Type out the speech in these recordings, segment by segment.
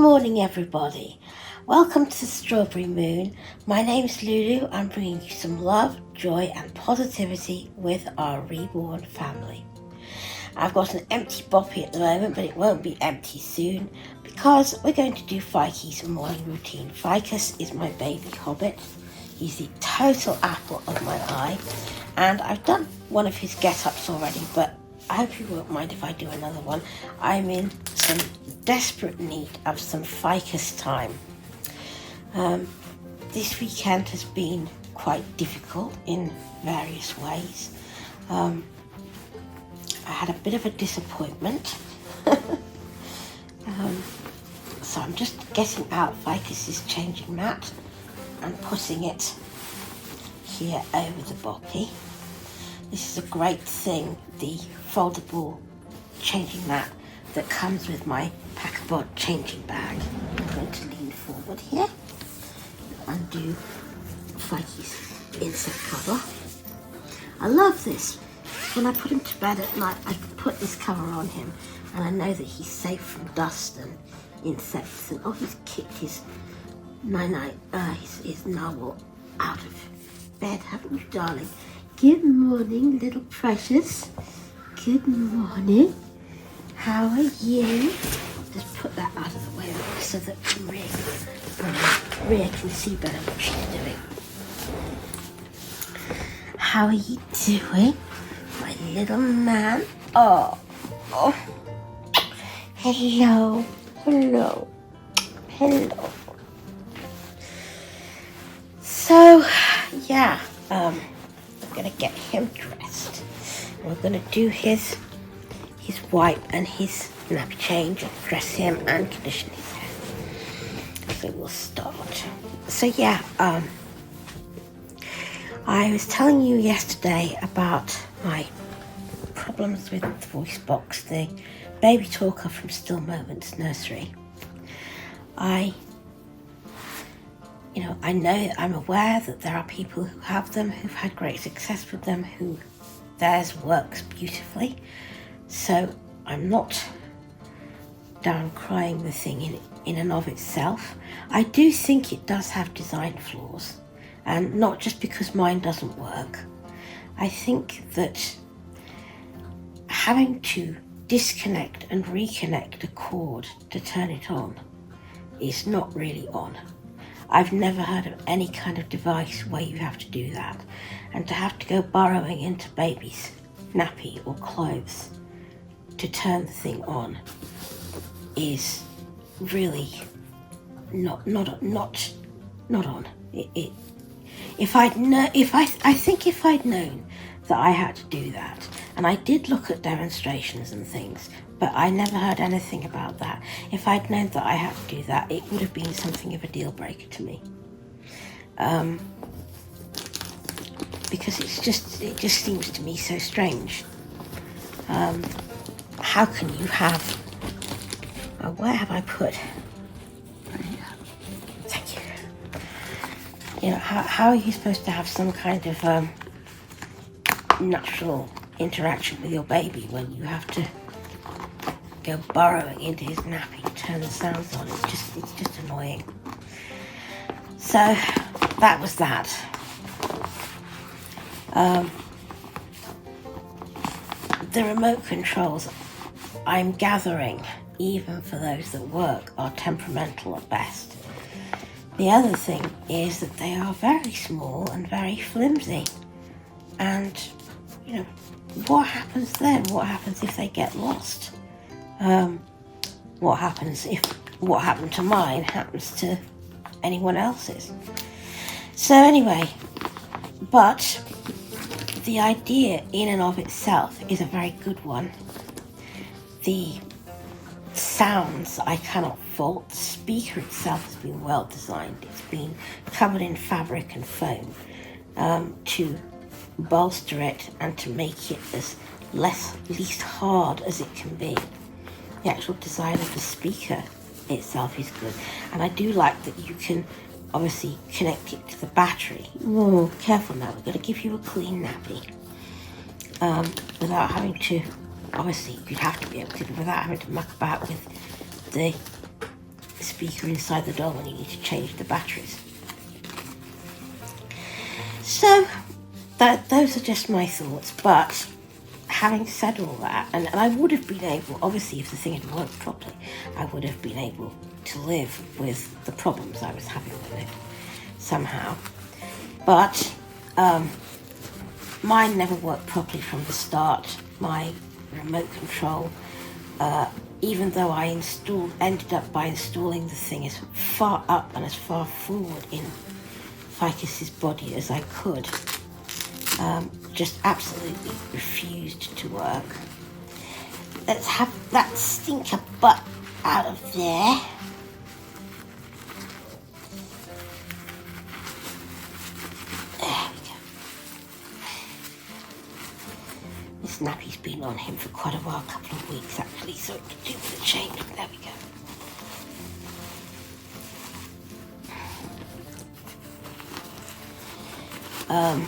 morning, everybody. Welcome to the Strawberry Moon. My name's Lulu. I'm bringing you some love, joy and positivity with our Reborn family. I've got an empty boppy at the moment, but it won't be empty soon because we're going to do Ficus' morning routine. Ficus is my baby hobbit. He's the total apple of my eye, and I've done one of his get-ups already, but I hope you won't mind if I do another one. I'm in some desperate need of some Ficus time. This weekend has been quite difficult in various ways. I had a bit of a disappointment. So I'm just getting out Ficus' changing mat and putting it here over the boppy. This is a great thing, the foldable changing mat that comes with my Packabot changing bag. I'm going to lean forward here and undo Ficus' insect cover. I love this. When I put him to bed at night, I put this cover on him and I know that he's safe from dust and insects. And he's kicked his his narwhal out of bed, haven't you, darling? Good morning, little precious. Good morning. How are you? Just put that out of the way so that Rhea can see better what she's doing. How are you doing, my little man? Oh. Hello. So, yeah, I'm gonna get him dressed. We're gonna do his wipe and his nappy change, and dress him and condition his hair. So we'll start. So yeah, I was telling you yesterday about my problems with the voice box, the baby talker from Still Moments Nursery. I'm aware that there are people who have them, who've had great success with them, who theirs works beautifully. So I'm not down crying the thing in and of itself. I do think it does have design flaws, and not just because mine doesn't work. I think that having to disconnect and reconnect a cord to turn it on is not really on. I've never heard of any kind of device where you have to do that, and to have to go burrowing into baby's nappy or clothes to turn the thing on is really not on. I think if I'd known that I had to do that, and I did look at demonstrations and things, but I never heard anything about that. If I'd known that I had to do that, it would have been something of a deal breaker to me. Because it just seems to me so strange. How can you have... where have I put... Thank you. How are you supposed to have some kind of natural interaction with your baby when you have to go burrowing into his nappy to turn the sounds on? It's just annoying. So that was that. The remote controls, I'm gathering, even for those that work, are temperamental at best. The other thing is that they are very small and very flimsy. And, what happens then? What happens if they get lost? What happens if what happened to mine happens to anyone else's? So anyway, but the idea in and of itself is a very good one. The sounds I cannot fault. The speaker itself has been well designed. It's been covered in fabric and foam to bolster it and to make it as least hard as it can be. The actual design of the speaker itself is good, and I do like that you can obviously connect it to the battery. Oh, careful now, we're going to give you a clean nappy without having to, obviously you'd have to be able to, without having to muck about with the speaker inside the doll when you need to change the batteries. So those are just my thoughts, but having said all that, and I would have been able, obviously if the thing had worked properly, I would have been able to live with the problems I was having with it somehow. But mine never worked properly from the start. My remote control, even though I ended up by installing the thing as far up and as far forward in Ficus's body as I could, just absolutely refused to work. Let's have that stinker butt out of there. There we go. This nappy's been on him for quite a while, a couple of weeks actually, so it could do with a change. There we go. I'm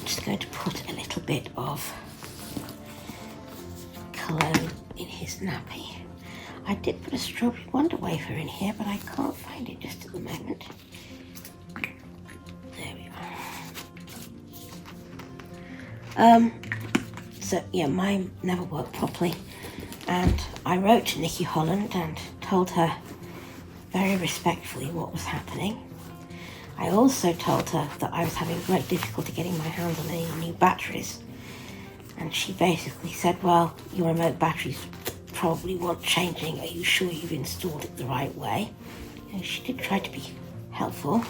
just going to put a little bit of cologne in his nappy. I did put a strawberry wonder wafer in here, but I can't find it just at the moment. There we are. So yeah, mine never worked properly, and I wrote to Nikki Holland and told her very respectfully what was happening. I also told her that I was having great difficulty getting my hands on any new batteries. And she basically said, well, your remote batteries probably want changing. Are you sure you've installed it the right way? And she did try to be helpful.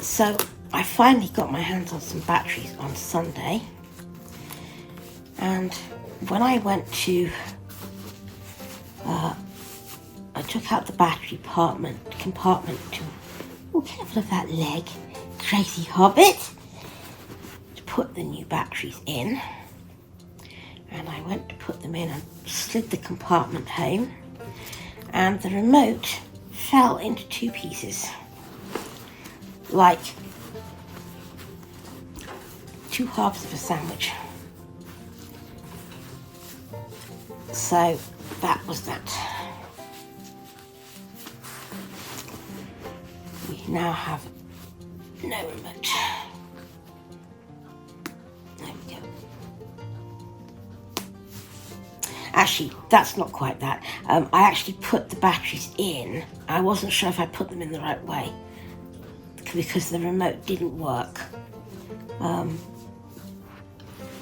So I finally got my hands on some batteries on Sunday. And when I went to I took out the battery compartment to, oh, careful of that leg, crazy hobbit, to put the new batteries in. And I went to put them in and slid the compartment home, and the remote fell into two pieces, like two halves of a sandwich. So that was that. We now have no remote. There we go. Actually, that's not quite that. I actually put the batteries in. I wasn't sure if I put them in the right way because the remote didn't work. And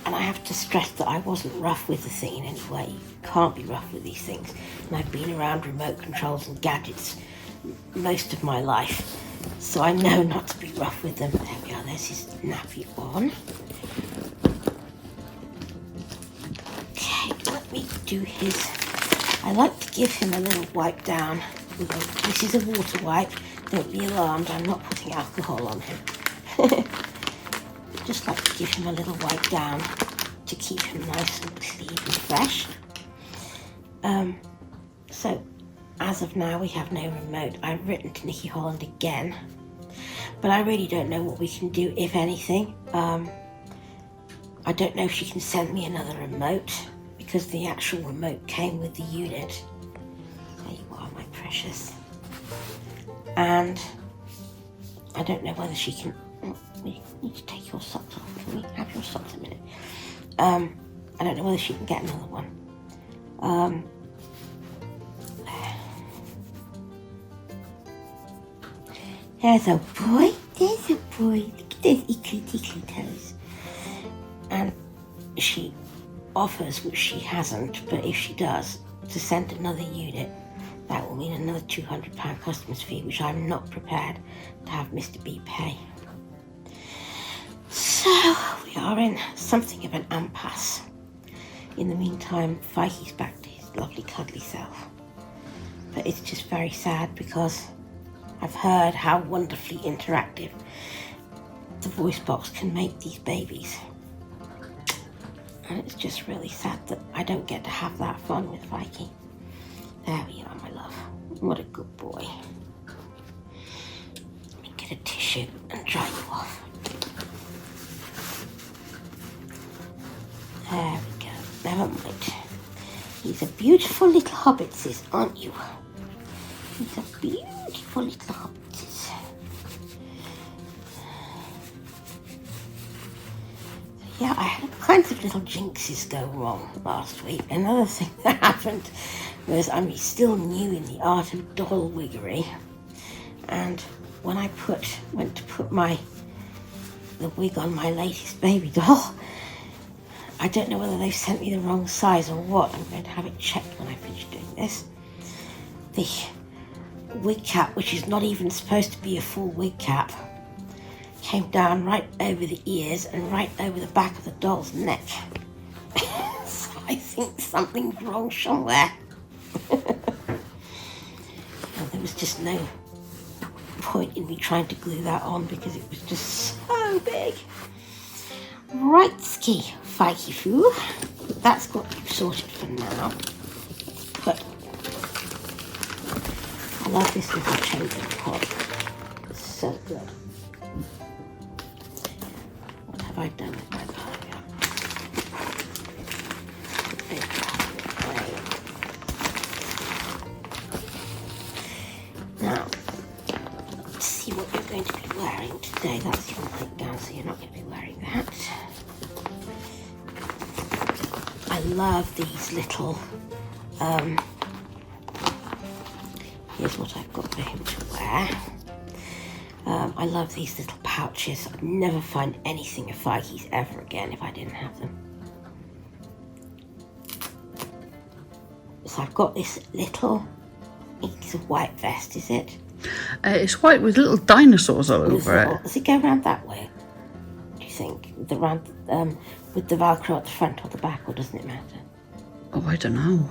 I have to stress that I wasn't rough with the thing in any way. You can't be rough with these things. And I've been around remote controls and gadgets most of my life, so I know not to be rough with them. There we are, there's his nappy on. Okay, let me do his, I like to give him a little wipe down. This is a water wipe, don't be alarmed, I'm not putting alcohol on him. Just like to give him a little wipe down to keep him nice and clean and fresh. So as of now, we have no remote. I've written to Nikki Holland again, but I really don't know what we can do, if anything. I don't know if she can send me another remote, because the actual remote came with the unit. There you are, my precious. And I don't know whether she can... You need to take your socks off. Can we have your socks a minute? I don't know whether she can get another one. There's a boy. There's a boy. Look at those ickly toes. And she offers, which she hasn't, but if she does, to send another unit, that will mean another £200 customs fee, which I'm not prepared to have Mr. B pay. So we are in something of an impasse. In the meantime, Fikey's back to his lovely cuddly self. But it's just very sad because I've heard how wonderfully interactive the voice box can make these babies. And it's just really sad that I don't get to have that fun with Fikey. There we are, my love. What a good boy. Let me get a tissue and dry you off. These are beautiful little hobbitses, aren't you? These are beautiful little hobbitses. Yeah, I had all kinds of little jinxes go wrong last week. Another thing that happened was I'm still new in the art of doll wiggery, and when I went to put the wig on my latest baby doll, I don't know whether they've sent me the wrong size or what. I'm going to have it checked when I finish doing this. The wig cap, which is not even supposed to be a full wig cap, came down right over the ears and right over the back of the doll's neck. So I think something's wrong somewhere. Well, there was just no point in me trying to glue that on because it was just so big. Right, ski, Fikey Foo. That's got you sorted for now. But I love this little changing pod. It's so good. What have I done with my barrier? Now, let's see what you're going to be wearing today. That's your nightgown, so you're not going to be wearing that. I love these little, here's what I've got for him to wear. I love these little pouches. I'd never find anything of Fikey's ever again if I didn't have them. So I've got this little, it's a white vest, is it? It's white with little dinosaurs all over it. Does it go around that way, do you think? With the Velcro at the front or the back, or doesn't it matter? Oh, I don't know.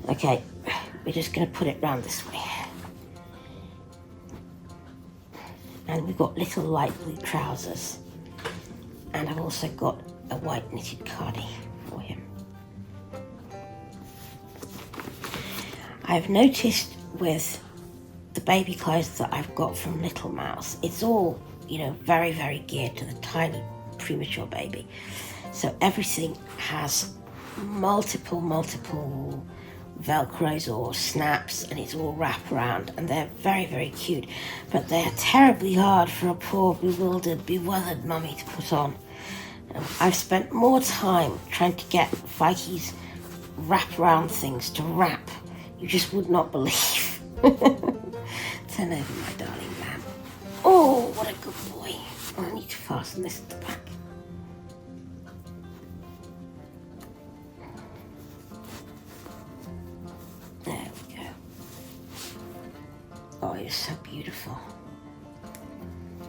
Okay, we're just going to put it round this way. And we've got little light blue trousers. And I've also got a white knitted cardi for him. I've noticed with the baby clothes that I've got from Little Mouse, it's all, very, very geared to the tiny premature baby. So everything has multiple Velcros or snaps, and it's all wrap around, and they're very, very cute, but they're terribly hard for a poor bewildered mummy to put on. I've spent more time trying to get Fikey's wrap around things to wrap. You just would not believe. Turn over, my darling lamb. Oh, what a good boy. I need to fasten this at the back. There we go. Oh, you're so beautiful.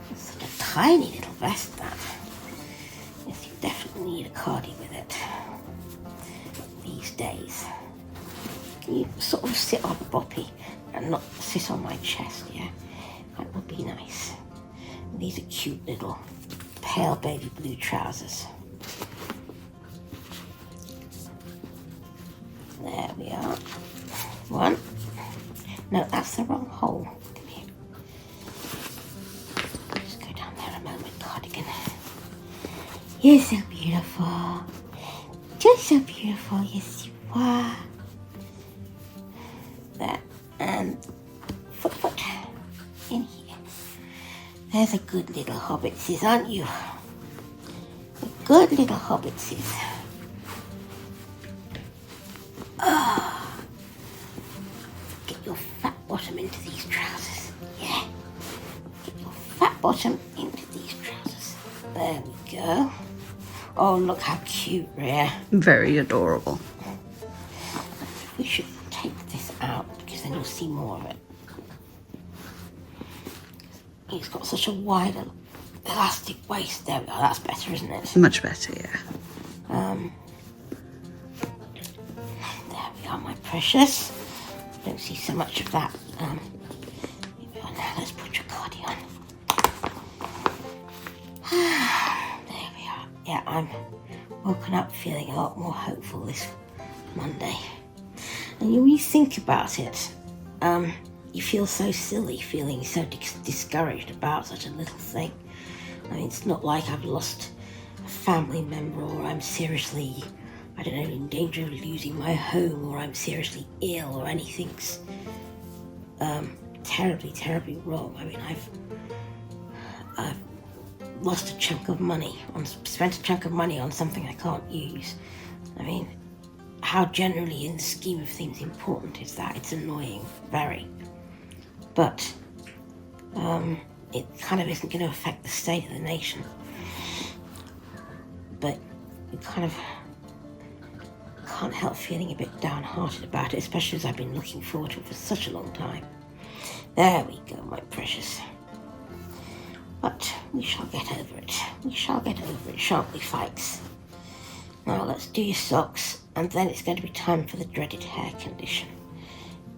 It's such a tiny little vest, that. Yes, you definitely need a cardi with it these days. You sort of sit on Boppy and not sit on my chest, yeah? That would be nice. And these are cute little pale baby blue trousers. There we are. One. No, that's the wrong hole. Come here. Just go down there a moment, cardigan. You're so beautiful. You're so beautiful, yes you are. There. And foot in here. There's a good little hobbitses, aren't you? A good little hobbitses. Get your fat bottom into these trousers. Yeah. Get your fat bottom into these trousers. There we go. Oh, look how cute, Rhea. Very adorable. We should take this out because then you'll see more of it. He's got such a wide elastic waist. There we go. That's better, isn't it? Much better, yeah. There we are, my precious. Don't see so much of that. Now let's put your cardi on. There we are. Yeah, I'm woken up feeling a lot more hopeful this Monday. And when you think about it, you feel so silly, feeling so discouraged about such a little thing. I mean, it's not like I've lost a family member or I'm seriously I don't know, in danger of losing my home, or I'm seriously ill, or anything's terribly, terribly wrong. I mean, I've lost a chunk of money, spent a chunk of money on something I can't use. I mean, how generally in the scheme of things important is that? It's annoying, very. But it kind of isn't going to affect the state of the nation. But you kind of can't help feeling a bit downhearted about it, especially as I've been looking forward to it for such a long time. There we go, my precious. But we shall get over it. We shall get over it, shan't we, Fikes? Now let's do your socks, and then it's going to be time for the dreaded hair condition.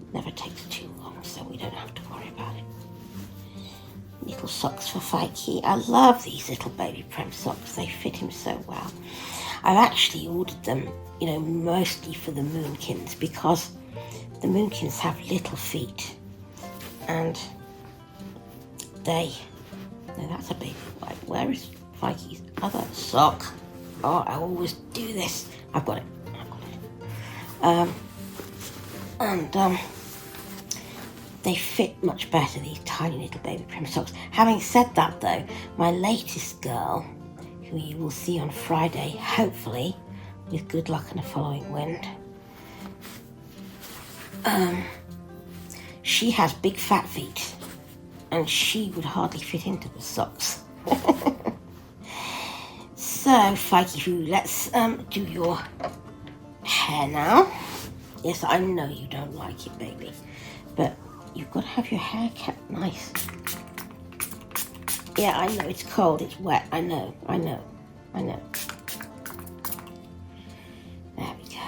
It never takes too long, so we don't have to worry about it. Little socks for Fikey. I love these little baby Prem socks. They fit him so well. I've actually ordered them, mostly for the Moonkins, because the Moonkins have little feet, and no, that's a baby wipe. Where is Fikey's other sock? Oh, I always do this. I've got it. They fit much better, these tiny little baby Prem socks. Having said that, though, my latest girl, who you will see on Friday, hopefully, with good luck and a following wind, she has big fat feet, and she would hardly fit into the socks. So, Fikey, let's do your hair now. Yes, I know you don't like it, baby, but you've got to have your hair kept nice. Yeah, I know, it's cold, it's wet, I know. There we go.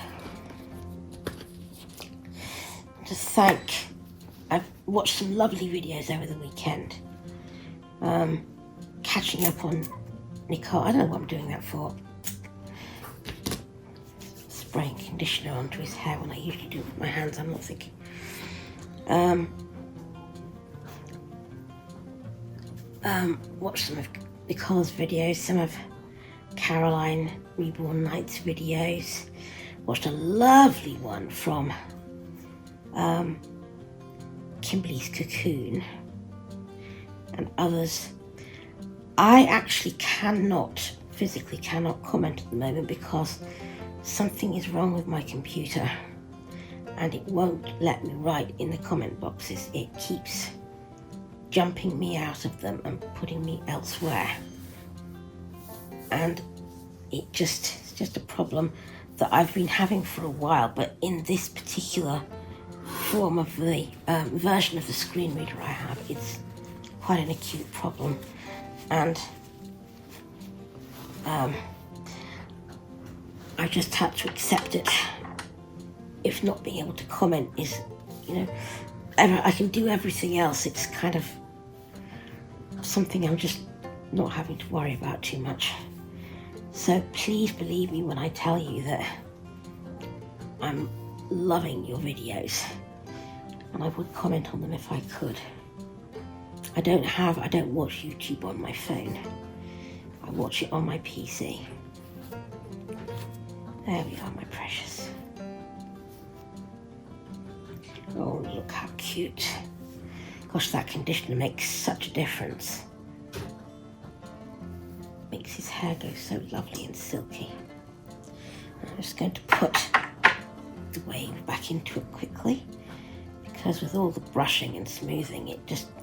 I've watched some lovely videos over the weekend. Catching up on Nicole. I don't know what I'm doing that for. Spraying conditioner onto his hair when I usually do it with my hands, I'm not thinking. Watched some of Nicole's videos, some of Caroline Reborn Knight's videos. Watched a lovely one from Kimberly's Cocoon and others. I actually physically cannot comment at the moment because something is wrong with my computer and it won't let me write in the comment boxes. It keeps jumping me out of them and putting me elsewhere. And it's just a problem that I've been having for a while, but in this particular form of the version of the screen reader I have, it's quite an acute problem. And I just had to accept it. If not being able to comment is, I can do everything else. It's kind of something I'm just not having to worry about too much. So please believe me when I tell you that I'm loving your videos, and I would comment on them if I could. I don't watch YouTube on my phone. I watch it on my PC. There we are, my precious. Oh, look how cute. Gosh, that conditioner makes such a difference. Makes his hair go so lovely and silky. I'm just going to put the wave back into it quickly, because with all the brushing and smoothing,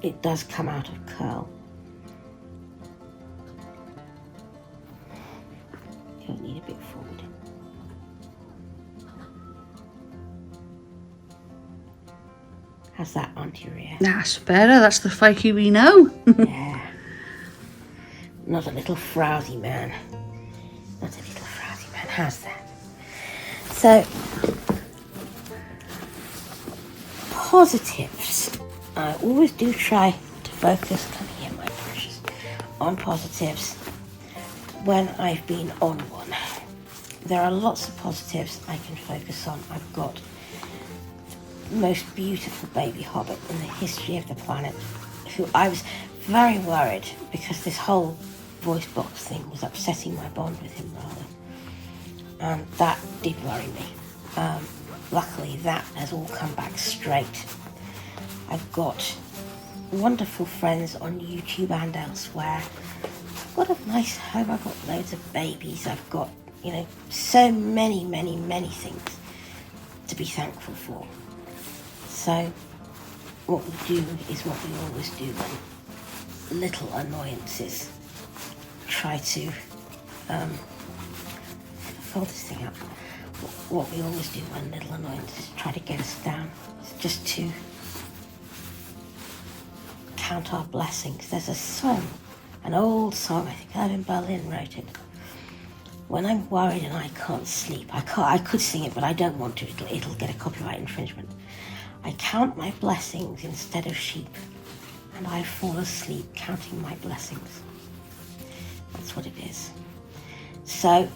it does come out of curl. Don't need a bit forward. How's that onto your ear? That's better. That's the Fikey we know. Yeah. Not a little frowsy man. Not a little frowsy man. How's that? So, positives. I always do try to focus, come here, my precious, on positives when I've been on one. There are lots of positives I can focus on. I've got the most beautiful baby hobbit in the history of the planet, who I was very worried because this whole voice box thing was upsetting my bond with him rather. and that did worry me. Luckily, that has all come back straight. I've got wonderful friends on YouTube and elsewhere. I've got a nice home, I've got loads of babies, I've got, so many things to be thankful for. So what we do is what we always do when little annoyances try to fold this thing up. What we always do when little annoyances try to get us down is just to count our blessings. There's a song, an old song, I think Irving Berlin wrote it. When I'm worried and I can't sleep, I could sing it, but I don't want to. It'll get a copyright infringement. I count my blessings instead of sheep, and I fall asleep counting my blessings. That's what it is. So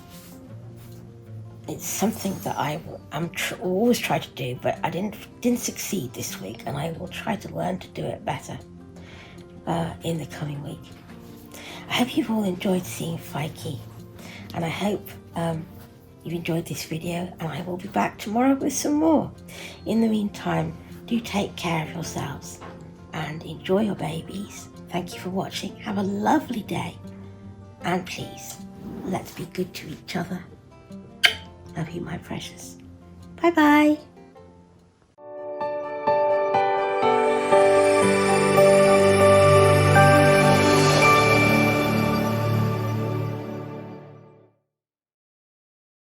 it's something that I'm always try to do, but I didn't succeed this week, and I will try to learn to do it better in the coming week. I hope you've all enjoyed seeing Fikey, and I hope you've enjoyed this video, and I will be back tomorrow with some more. In the meantime, do take care of yourselves and enjoy your babies. Thank you for watching. Have a lovely day, and please, let's be good to each other. Love you, my precious. Bye-bye.